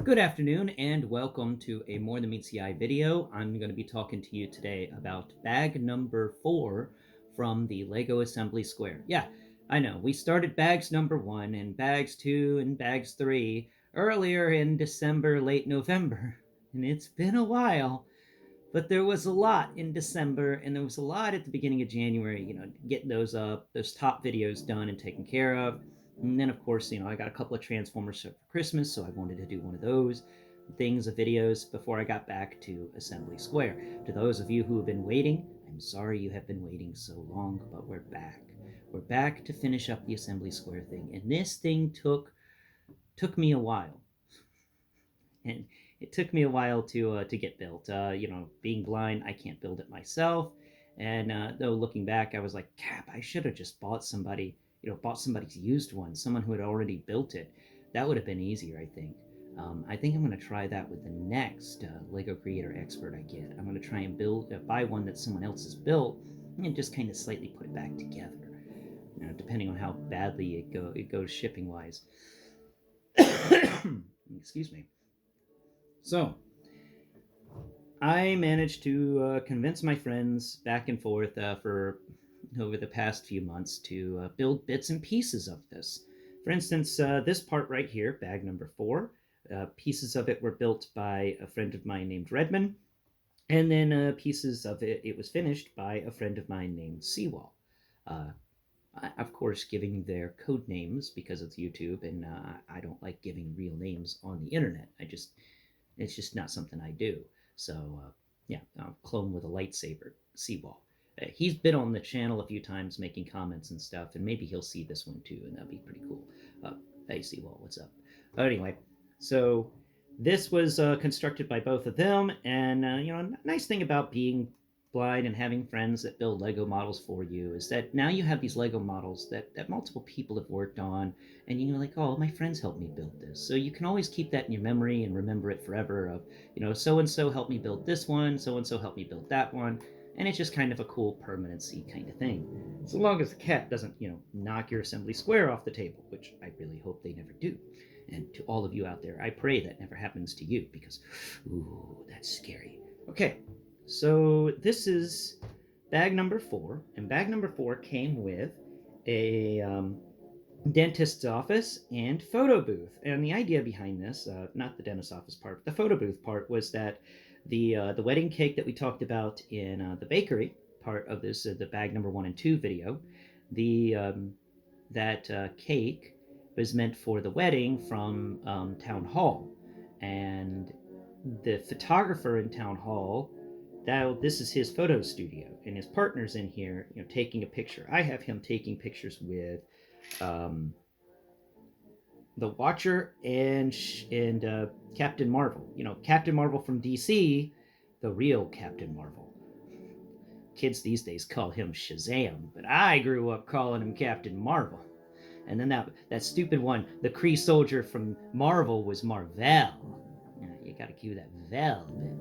Good afternoon and welcome to a More Than Meets the Eye video. I'm going to be talking to you today about bag number 4 from the Lego Assembly Square. Yeah, I know, we started bags number 1 and bags 2 and bags 3 earlier in December, late November, and it's been a while. But there was a lot in December, and there was a lot at the beginning of January, getting those top videos done and taken care of. And then, of course, I got a couple of Transformers for Christmas, so I wanted to do one of those things of videos before I got back to Assembly Square. To those of you who have been waiting, I'm sorry you have been waiting so long, but we're back. We're back to finish up the Assembly Square thing, and this thing took me a while. And it took me a while to get built. Being blind, I can't build it myself. And though looking back, I was like, "Cap, I should have just bought somebody's used one, someone who had already built it. That would have been easier, I think." I think I'm going to try that with the next Lego Creator Expert I get. I'm going to try and buy one that someone else has built, and just kind of slightly put it back together. Depending on how badly it goes shipping wise. Excuse me. So, I managed to convince my friends back and forth for over the past few months to build bits and pieces of this. For instance, this part right here, bag number 4, pieces of it were built by a friend of mine named Redman, and then pieces of it was finished by a friend of mine named Seawall. Uh, of course, giving their code names because it's YouTube, and I don't like giving real names on the internet. It's just not something I do. So, yeah, I'll clone with a lightsaber, Seawall. He's been on the channel a few times making comments and stuff, and maybe he'll see this one too, and that'd be pretty cool. Hey, Seawall, what's up? But anyway, so this was constructed by both of them, and nice thing about being blind and having friends that build Lego models for you is that now you have these Lego models that multiple people have worked on, and you're like, oh, my friends helped me build this. So you can always keep that in your memory and remember it forever of, so and so helped me build this one, so and so helped me build that one. And it's just kind of a cool permanency kind of thing. So long as the cat doesn't, knock your assembly square off the table, which I really hope they never do. And to all of you out there, I pray that never happens to you because, ooh, that's scary. Okay, so this is bag number 4, and bag number 4 came with a dentist's office and photo booth. And the idea behind this, not the dentist's office part, but the photo booth part, was that the wedding cake that we talked about in the bakery part of this, the bag number 1 and 2 video, the that cake was meant for the wedding from Town Hall, and the photographer in Town Hall, this is his photo studio, and his partner's in here, taking a picture. I have him taking pictures with um, the Watcher and Captain Marvel. Captain Marvel from DC, the real Captain Marvel. Kids these days call him Shazam, but I grew up calling him Captain Marvel. And then that stupid one, the Kree soldier from Marvel, was Marvel. You gotta cue that Vel bit.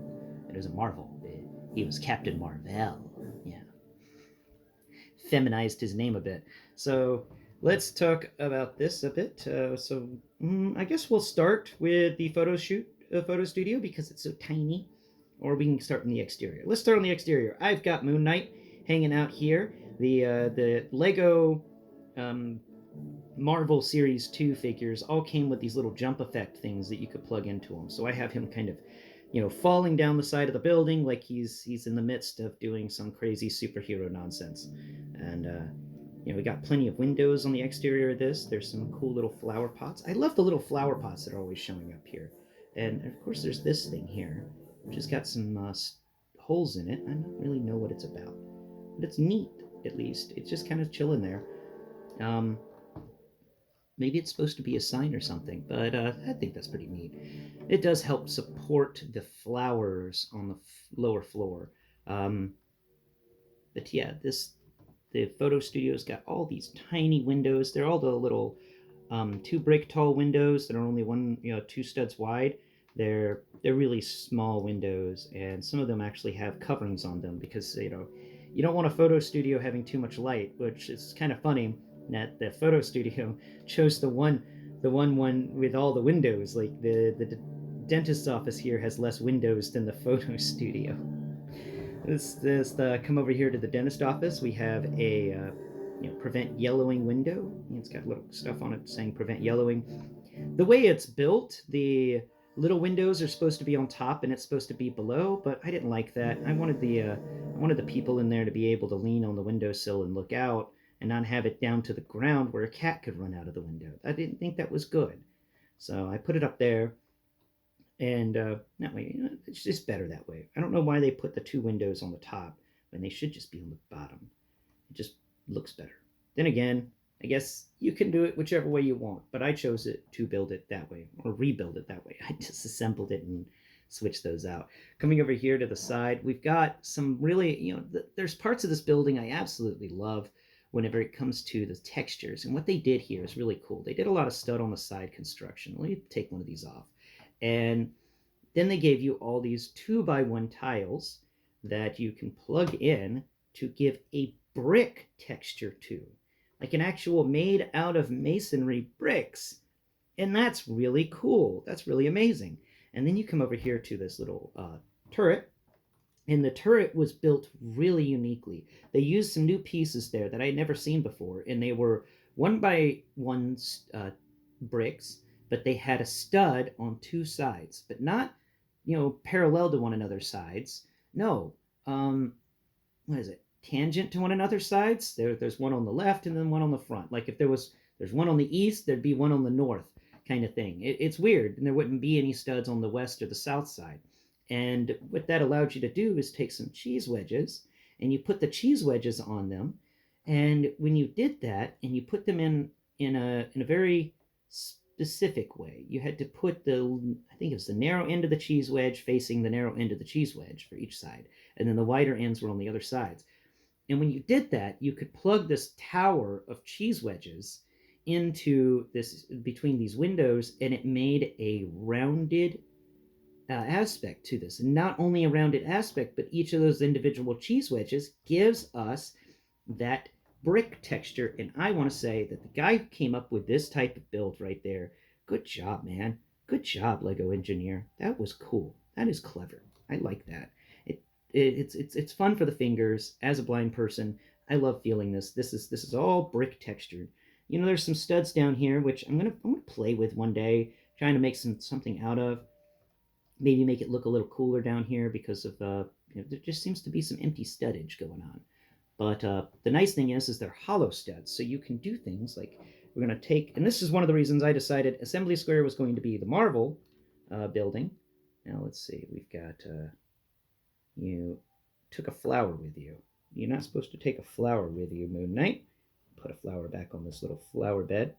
It was a Marvel bit. He was Captain Marvel. Yeah. Feminized his name a bit. So let's talk about this a bit. I guess we'll start with the photo studio because it's so tiny, or we can start in the exterior. Let's start on the exterior. I've got Moon Knight hanging out here. The Lego Marvel Series 2 figures all came with these little jump effect things that you could plug into them. So I have him kind of, falling down the side of the building like he's in the midst of doing some crazy superhero nonsense. And, we got plenty of windows on the exterior of this. There's some cool little flower pots. I love the little flower pots that are always showing up here. And, of course, there's this thing here, which has got some holes in it. I don't really know what it's about. But it's neat, at least. It's just kind of chilling there. Maybe it's supposed to be a sign or something, but I think that's pretty neat. It does help support the flowers on the lower floor. But yeah, the photo studio's got all these tiny windows. They're all the little 2 brick tall windows that are only 2 studs wide. They're really small windows, and some of them actually have coverings on them because you don't want a photo studio having too much light, which is kind of funny that the photo studio chose the one with all the windows. Like dentist's office here has less windows than the photo studio. This come over here to the dentist office. We have a prevent yellowing window. It's got little stuff on it saying prevent yellowing. The way it's built, the little windows are supposed to be on top and it's supposed to be below, but I didn't like that. I wanted the people in there to be able to lean on the windowsill and look out and not have it down to the ground where a cat could run out of the window. I didn't think that was good. So I put it up there, and that way, it's just better that way. I don't know why they put the two windows on the top when they should just be on the bottom. It just looks better. Then again, I guess you can do it whichever way you want, but I chose it to build it that way, or rebuild it that way. I disassembled it and switched those out. Coming over here to the side, we've got some really, there's parts of this building I absolutely love whenever it comes to the textures. And what they did here is really cool. They did a lot of stud on the side construction. Let me take one of these off. And then they gave you all these 2x1 tiles that you can plug in to give a brick texture to, like an actual made out of masonry bricks. And that's really cool. That's really amazing. And then you come over here to this little turret, and the turret was built really uniquely. They used some new pieces there that I had never seen before, and they were 1x1 bricks, but they had a stud on two sides, but not parallel to one another's sides. No, what is it? Tangent to one another's sides. There's one on the left and then one on the front. Like if there's one on the east, there'd be one on the north, kind of thing. It's weird, and there wouldn't be any studs on the west or the south side. And what that allowed you to do is take some cheese wedges, and you put the cheese wedges on them. And when you did that, and you put them in a very specific way, you had to put I think it was the narrow end of the cheese wedge facing the narrow end of the cheese wedge for each side, and then the wider ends were on the other sides. And when you did that, you could plug this tower of cheese wedges into this between these windows, and it made a rounded aspect to this. And not only a rounded aspect, but each of those individual cheese wedges gives us that brick texture. And I want to say that the guy who came up with this type of build right there, good job, man. Good job, Lego engineer. That was cool. That is clever. I like that. It's fun for the fingers. As a blind person, I love feeling this. This is all brick textured. There's some studs down here which I'm gonna play with one day, trying to make something out of. Maybe make it look a little cooler down here because of there just seems to be some empty studdage going on. But the nice thing is they're hollow studs, so you can do things like we're going to take, and this is one of the reasons I decided Assembly Square was going to be the Marvel building. Now let's see, we've got you took a flower with you. You're not supposed to take a flower with you, Moon Knight. Put a flower back on this little flower bed.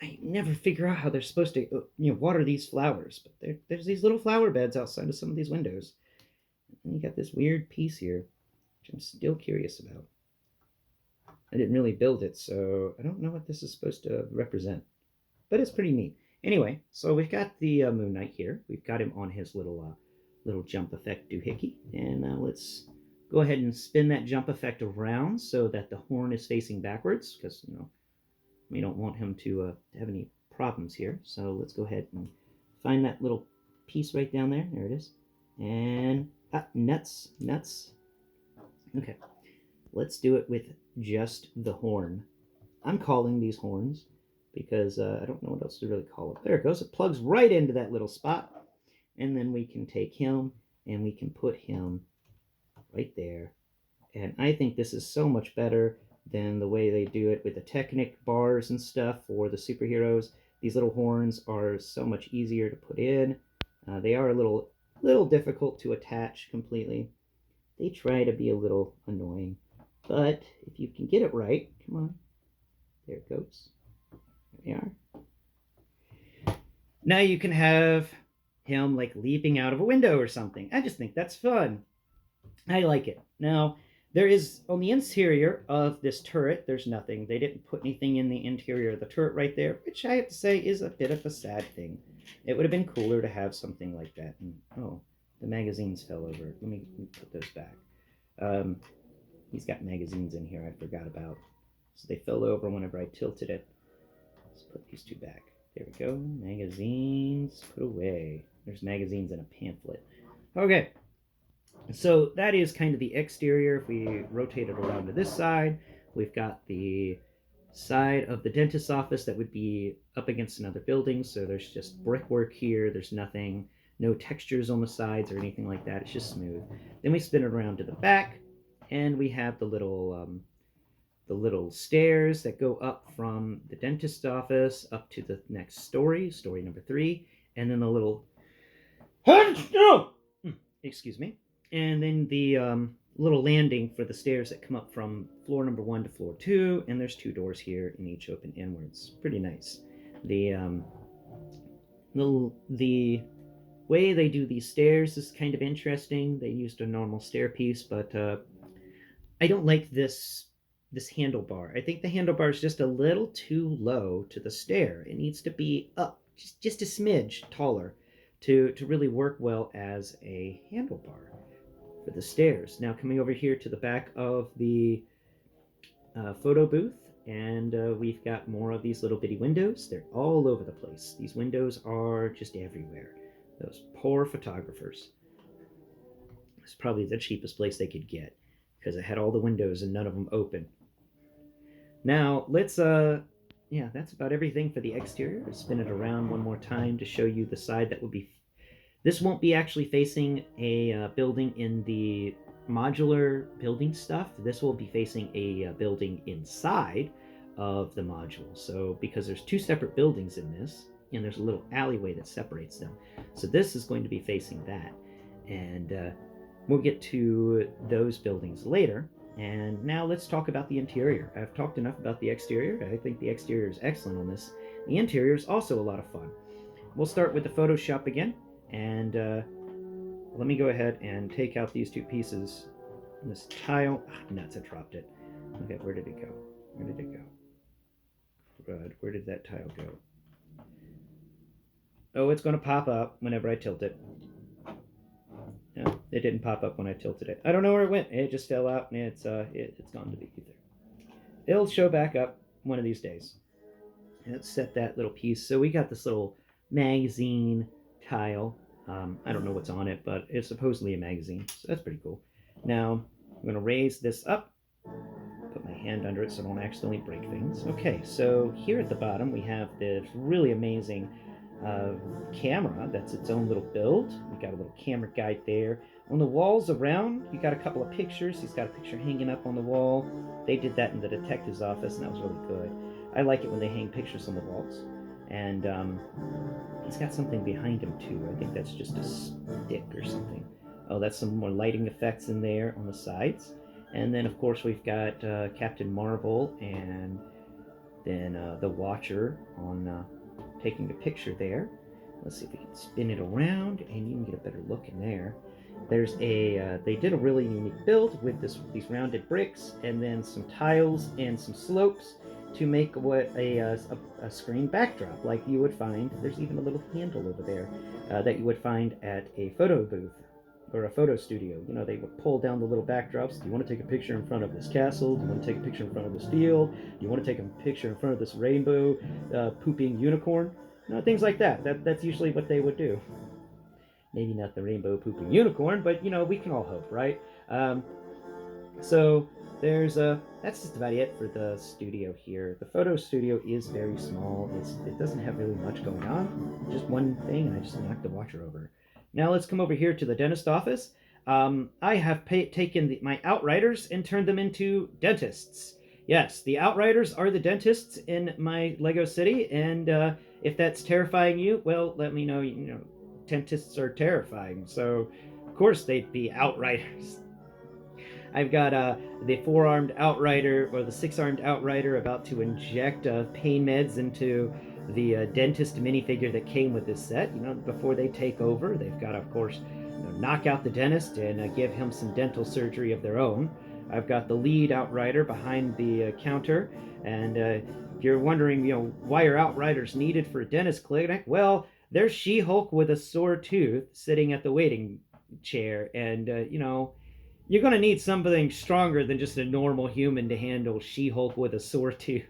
I never figure out how they're supposed to water these flowers, but there's these little flower beds outside of some of these windows. And you got this weird piece here, which I'm still curious about. I didn't really build it, so I don't know what this is supposed to represent, but it's pretty neat. Anyway, so we've got the Moon Knight here. We've got him on his little jump effect doohickey, and let's go ahead and spin that jump effect around so that the horn is facing backwards, because we don't want him to have any problems here. So let's go ahead and find that little piece right down there. There it is. And nuts. Okay, let's do it with just the horn. I'm calling these horns because I don't know what else to really call it. There it goes. It plugs right into that little spot. And then we can take him and we can put him right there. And I think this is so much better than the way they do it with the Technic bars and stuff for the superheroes. These little horns are so much easier to put in. They are a little difficult to attach completely. They try to be a little annoying, but if you can get it right, come on, there it goes. There we are. Now you can have him like leaping out of a window or something. I just think that's fun. I like it. Now, there is, on the interior of this turret, there's nothing. They didn't put anything in the interior of the turret right there, which I have to say is a bit of a sad thing. It would have been cooler to have something like that. And, oh, the magazines fell over. Let me put those back. He's got magazines in here I forgot about. So they fell over whenever I tilted it. Let's put these two back. There we go. Magazines put away. There's magazines and a pamphlet. Okay. So that is kind of the exterior. If we rotate it around to this side, we've got the side of the dentist's office that would be up against another building. So there's just brickwork here. There's nothing, no textures on the sides or anything like that. It's just smooth. Then we spin it around to the back, and we have the little stairs that go up from the dentist's office up to the next story, story number 3, and then the little excuse me, and then the little landing for the stairs that come up from floor number 1 to floor 2, and there's 2 doors here, and each open inwards. Pretty nice. The way they do these stairs is kind of interesting. They used a normal stair piece, but I don't like this handlebar. I think the handlebar is just a little too low to the stair. It needs to be up just a smidge taller to really work well as a handlebar for the stairs. Now coming over here to the back of the photo booth, and we've got more of these little bitty windows. They're all over the place. These windows are just everywhere. Those poor photographers. It's probably the cheapest place they could get because it had all the windows and none of them open. Now let's yeah, that's about everything for the exterior. I'll spin it around one more time to show you the side that will be. This won't be actually facing a building in the modular building stuff. This will be facing a building inside of the module. So because there's 2 separate buildings in this, and there's a little alleyway that separates them. So this is going to be facing that. And we'll get to those buildings later. And now let's talk about the interior. I've talked enough about the exterior. I think the exterior is excellent on this. The interior is also a lot of fun. We'll start with the Photoshop again. And let me go ahead and take out these 2 pieces. This tile, nuts, I dropped it. Okay, where did it go? Where did it go? Good, where did that tile go? Oh, it's going to pop up whenever I tilt it. No, it didn't pop up when I tilted it. I don't know where it went. It just fell out, and it's gone to the ether. It'll show back up one of these days. Let's set that little piece. So we got this little magazine tile. I don't know what's on it, but it's supposedly a magazine, so that's pretty cool. Now I'm going to raise this up, put my hand under it so I don't accidentally break things. Okay, so here at the bottom we have this really amazing camera that's its own little build. We got a little camera guide there. On the walls around, you got a couple of pictures. He's got a picture hanging up on the wall. They did that in the detective's office, and that was really good. I like it when they hang pictures on the walls. And he's got something behind him too. I think that's just a stick or something. Oh, that's some more lighting effects in there on the sides. And then of course we've got Captain Marvel, and then the Watcher on taking a picture there. Let's see if we can spin it around and you can get a better look in there. There's a they did a really unique build with these rounded bricks and then some tiles and some slopes to make what a screen backdrop like you would find. There's even a little handle over there that you would find at a photo booth or a photo studio. You know, they would pull down the little backdrops. Do you want to take a picture in front of this castle? Do you want to take a picture in front of this field? Do you want to take a picture in front of this rainbow pooping unicorn? You know, things like that. That's usually what they would do. Maybe not the rainbow pooping unicorn, but you know, we can all hope, right? So there's that's just about it for the studio here. The photo studio is very small. It doesn't have really much going on. Just one thing, and I just knocked the Watcher over. Now let's come over here to the dentist office. I have taken my Outriders and turned them into dentists. Yes, the Outriders are the dentists in my Lego city, and if that's terrifying you, well, let me know. You know, dentists are terrifying, so of course they'd be Outriders. I've got the 4-armed Outrider, or the 6-armed Outrider, about to inject pain meds into the dentist minifigure that came with this set. You know, before they take over, they've got to, of course, you know, knock out the dentist and give him some dental surgery of their own. I've got the lead Outrider behind the counter, and if you're wondering, you know, why are Outriders needed for a dentist clinic? Well, there's She-Hulk with a sore tooth sitting at the waiting chair, and you know, you're going to need something stronger than just a normal human to handle She-Hulk with a sore tooth.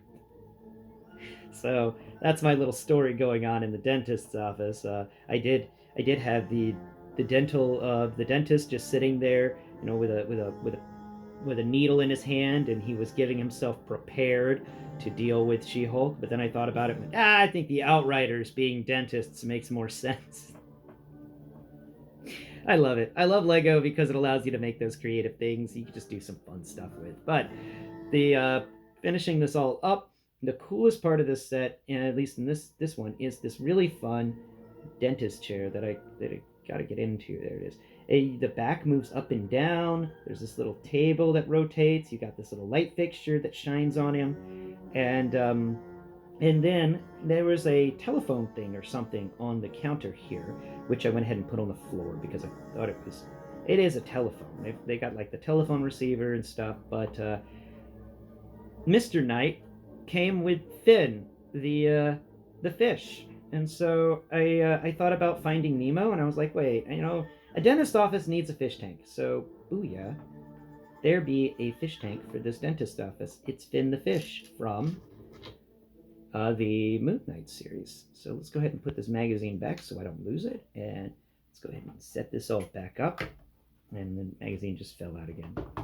So that's my little story going on in the dentist's office. I did have the dentist just sitting there, with a needle in his hand, and he was getting himself prepared to deal with She-Hulk. But then I thought about it and went, I think the Outriders being dentists makes more sense. I love it. I love Lego because it allows you to make those creative things you can just do some fun stuff with. But the finishing this all up, the coolest part of this set, and at least in this one, is this really fun dentist chair that I got to get into. There it is. The back moves up and down. There's this little table that rotates. You got this little light fixture that shines on him, and then there was a telephone thing or something on the counter here, which I went ahead and put on the floor because I thought it is a telephone. They got like the telephone receiver and stuff, but Mr. Knight came with Finn, the fish. And so I thought about Finding Nemo, and I was like, wait, a dentist office needs a fish tank. So, booyah, there be a fish tank for this dentist office. It's Finn the fish from the Moon Knight series. So let's go ahead and put this magazine back so I don't lose it. And let's go ahead and set this all back up. And the magazine just fell out again. I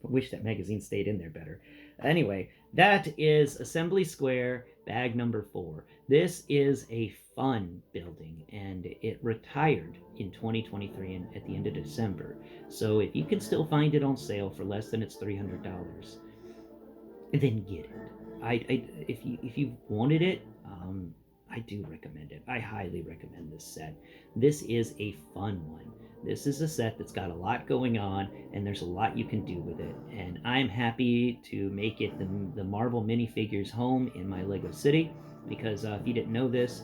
wish that magazine stayed in there better. Anyway, that is Assembly Square bag number 4. This is a fun building, and it retired in 2023 and at the end of December. So if you can still find it on sale for less than it's $300, then get it. If you wanted it, I do recommend it. I highly recommend this set. This is a fun one. This is a set that's got a lot going on, and there's a lot you can do with it. And I'm happy to make it the Marvel minifigures home in my Lego City, because if you didn't know this,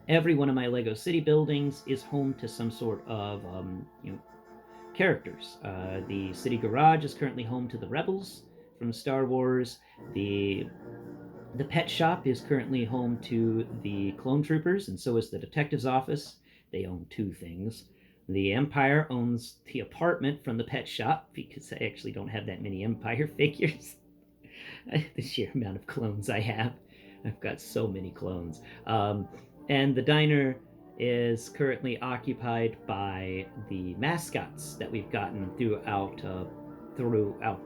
every one of my Lego City buildings is home to some sort of characters. The City Garage is currently home to the Rebels from Star Wars. The pet shop is currently home to the Clone Troopers, and so is the detective's office. They own 2 things. The Empire owns the apartment from the pet shop, because I actually don't have that many Empire figures. The sheer amount of clones I have. I've got so many clones. And the diner is currently occupied by the mascots that we've gotten throughout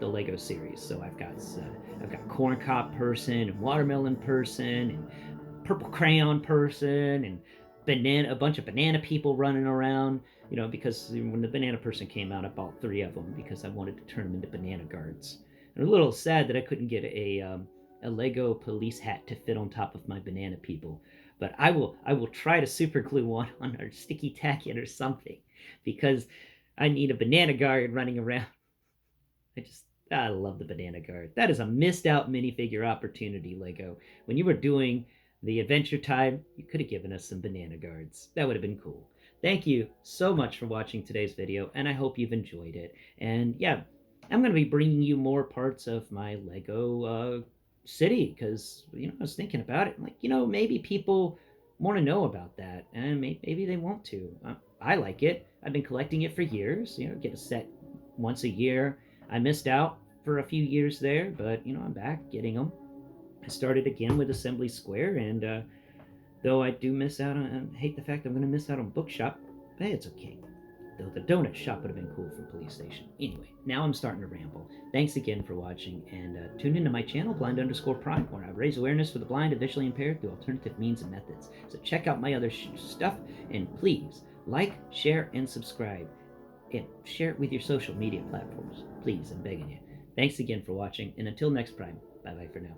the Lego series. So I've got corn cob person and watermelon person and purple crayon person and a bunch of banana people running around. Because when the banana person came out, I bought 3 of them because I wanted to turn them into banana guards. And I'm a little sad that I couldn't get a Lego police hat to fit on top of my banana people. But I will try to super glue one on or sticky tack it or something, because I need a banana guard running around. I love the banana guard. That is a missed out minifigure opportunity, Lego. When you were doing the Adventure Time, you could have given us some banana guards. That would have been cool. Thank you so much for watching today's video, and I hope you've enjoyed it. And yeah, I'm going to be bringing you more parts of my Lego city, because, I was thinking about it. I'm like, maybe people want to know about that, and maybe they want to. I like it. I've been collecting it for years. Get a set once a year. I missed out for a few years there, but I'm back getting them. I started again with Assembly Square, and though I do miss out on, I hate the fact I'm going to miss out on Bookshop, hey, it's okay. Though the donut shop would have been cool for Police Station. Anyway, now I'm starting to ramble. Thanks again for watching, and tune into my channel, blind_prime, where I raise awareness for the blind and visually impaired through alternative means and methods. So check out my other stuff, and please like, share, and subscribe. And share it with your social media platforms. Please, I'm begging you. Thanks again for watching, and until next Prime, bye-bye for now.